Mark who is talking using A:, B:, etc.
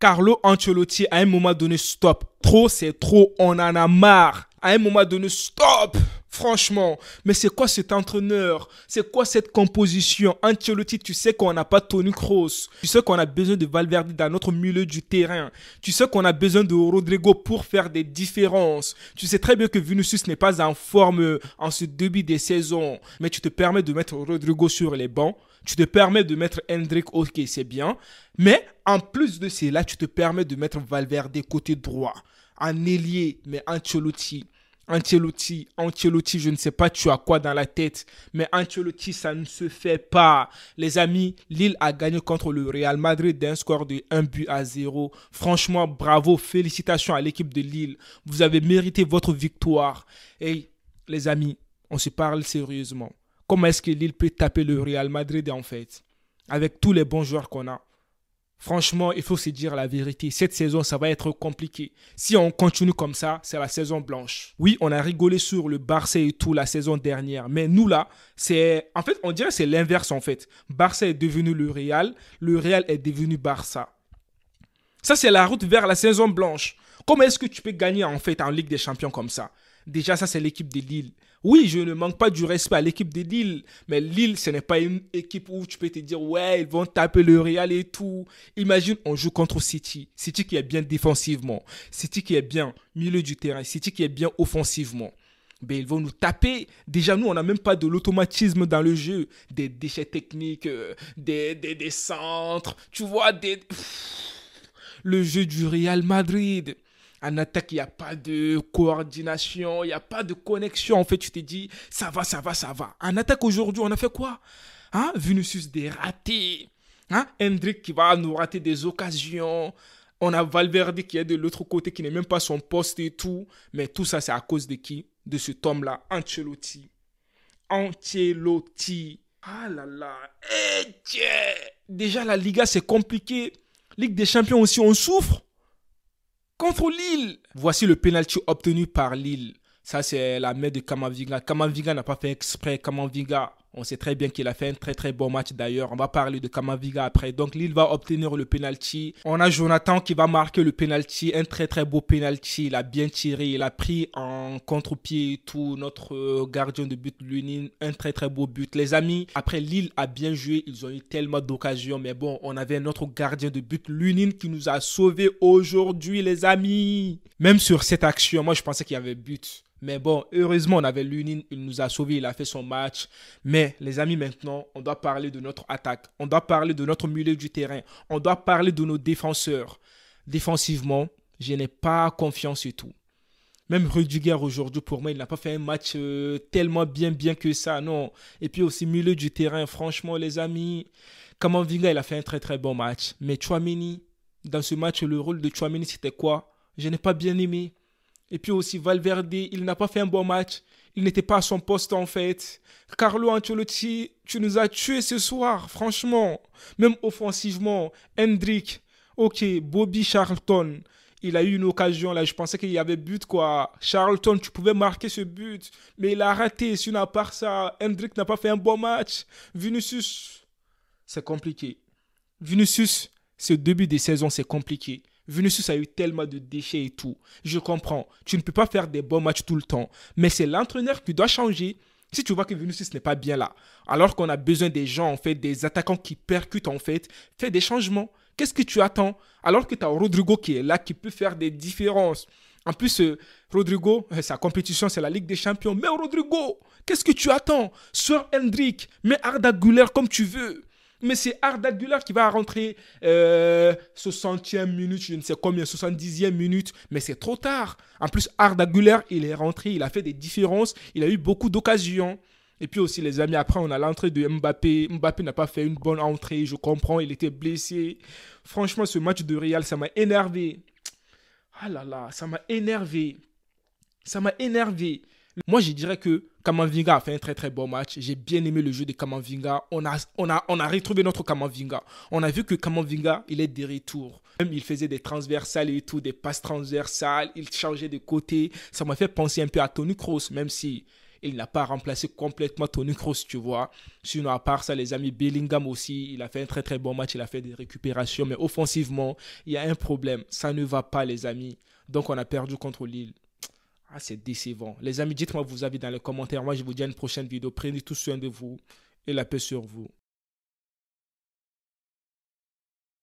A: Carlo Ancelotti, à un moment donné, stop. Trop, c'est trop. On en a marre. À un moment donné, stop. Franchement, mais c'est quoi cet entraîneur? C'est quoi cette composition? Ancelotti, tu sais qu'on n'a pas Toni Kroos. Tu sais qu'on a besoin de Valverde dans notre milieu du terrain. Tu sais qu'on a besoin de Rodrigo pour faire des différences. Tu sais très bien que Vinicius n'est pas en forme en ce début de saison. Mais tu te permets de mettre Rodrigo sur les bancs. Tu te permets de mettre Hendrick, ok, c'est bien. Mais en plus de cela, tu te permets de mettre Valverde côté droit. En ailier, mais Ancelotti, je ne sais pas tu as quoi dans la tête, mais Ancelotti, ça ne se fait pas. Les amis, Lille a gagné contre le Real Madrid d'un score de 1-0. Franchement, bravo, félicitations à l'équipe de Lille. Vous avez mérité votre victoire. Et les amis, on se parle sérieusement. Comment est-ce que Lille peut taper le Real Madrid en fait? Avec tous les bons joueurs qu'on a. Franchement, il faut se dire la vérité. Cette saison, ça va être compliqué. Si on continue comme ça, c'est la saison blanche. Oui, on a rigolé sur le Barça et tout la saison dernière. Mais nous là, c'est... En fait, on dirait que c'est l'inverse en fait. Barça est devenu le Real est devenu Barça. Ça, c'est la route vers la saison blanche. Comment est-ce que tu peux gagner en fait en Ligue des Champions comme ça? Déjà, ça, c'est l'équipe de Lille. Oui, je ne manque pas du respect à l'équipe de Lille, mais Lille, ce n'est pas une équipe où tu peux te dire, ouais, ils vont taper le Real et tout. Imagine, on joue contre City. City qui est bien défensivement. City qui est bien milieu du terrain. City qui est bien offensivement. Ben, ils vont nous taper. Déjà, nous, on n'a même pas de l'automatisme dans le jeu. Des déchets techniques, des centres. Tu vois, le jeu du Real Madrid. En attaque, il n'y a pas de coordination, il n'y a pas de connexion. En fait, tu te dis, ça va. En attaque, aujourd'hui, on a fait quoi? Vinicius des ratés. Hendrick qui va nous rater des occasions. On a Valverde qui est de l'autre côté, qui n'est même pas son poste et tout. Mais tout ça, c'est à cause de qui? De cet homme-là, Ancelotti. Ah là là. Déjà, la Liga, c'est compliqué. Ligue des Champions aussi, on souffre. Contre Lille. Voici le penalty obtenu par Lille. Ça, c'est la main de Camavinga. Camavinga n'a pas fait exprès. Camavinga, on sait très bien qu'il a fait un très très bon match d'ailleurs. On va parler de Camavinga après. Donc Lille va obtenir le penalty. On a Jonathan qui va marquer le penalty. Un très très beau penalty. Il a bien tiré. Il a pris en contre-pied et tout. Notre gardien de but, Lunin. Un très très beau but. Les amis, après Lille a bien joué. Ils ont eu tellement d'occasions. Mais bon, on avait notre gardien de but, Lunin, qui nous a sauvés aujourd'hui, les amis. Même sur cette action, moi je pensais qu'il y avait but. Mais bon, heureusement, on avait Lunin, il nous a sauvés, il a fait son match. Mais les amis, maintenant, on doit parler de notre attaque. On doit parler de notre milieu du terrain. On doit parler de nos défenseurs. Défensivement, je n'ai pas confiance et tout. Même Rudiger aujourd'hui, pour moi, il n'a pas fait un match tellement bien que ça, non. Et puis aussi, milieu du terrain, franchement, les amis, Camavinga, il a fait un très très bon match. Mais Tchouaméni, dans ce match, le rôle de Tchouaméni, c'était quoi? Je n'ai pas bien aimé. Et puis aussi Valverde, il n'a pas fait un bon match. Il n'était pas à son poste en fait. Carlo Ancelotti, tu nous as tués ce soir, franchement. Même offensivement, Hendrick, ok, Bobby Charlton, il a eu une occasion là, je pensais qu'il y avait but quoi. Charlton, tu pouvais marquer ce but, mais il a raté. Sinon à part ça, Hendrick n'a pas fait un bon match. Vinicius, c'est compliqué. Vinicius, ce début de saison, c'est compliqué. Vinicius a eu tellement de déchets et tout. Je comprends. Tu ne peux pas faire des bons matchs tout le temps. Mais c'est l'entraîneur qui doit changer. Si tu vois que Vinicius n'est pas bien là, alors qu'on a besoin des gens, en fait, des attaquants qui percutent, en fait, fais des changements. Qu'est-ce que tu attends? Alors que tu as Rodrigo qui est là, qui peut faire des différences. En plus, Rodrigo, sa compétition, c'est la Ligue des Champions. Mais Rodrigo, qu'est-ce que tu attends? Sors Hendrick, mets Arda Güler comme tu veux. Mais c'est Arda Güler qui va rentrer 60e minute, je ne sais combien, 70e minute. Mais c'est trop tard. En plus, Arda Güler, il est rentré, il a fait des différences. Il a eu beaucoup d'occasions. Et puis aussi, les amis, après, on a l'entrée de Mbappé. Mbappé n'a pas fait une bonne entrée, je comprends, il était blessé. Franchement, ce match de Real, ça m'a énervé. Ah là là, ça m'a énervé. Moi, je dirais que Camavinga a fait un très très bon match. J'ai bien aimé le jeu de Camavinga. On a retrouvé notre Camavinga. On a vu que Camavinga, il est de retour. Même il faisait des transversales et tout, des passes transversales. Il changeait de côté. Ça m'a fait penser un peu à Toni Kroos, même si il n'a pas remplacé complètement Toni Kroos, tu vois. Sinon, à part ça, les amis, Bellingham aussi, il a fait un très très bon match, il a fait des récupérations, mais offensivement, il y a un problème. Ça ne va pas, les amis. Donc, on a perdu contre Lille. Ah, c'est décevant. Les amis, dites-moi vos avis dans les commentaires. Moi, je vous dis à une prochaine vidéo. Prenez tous soin de vous et la paix sur vous.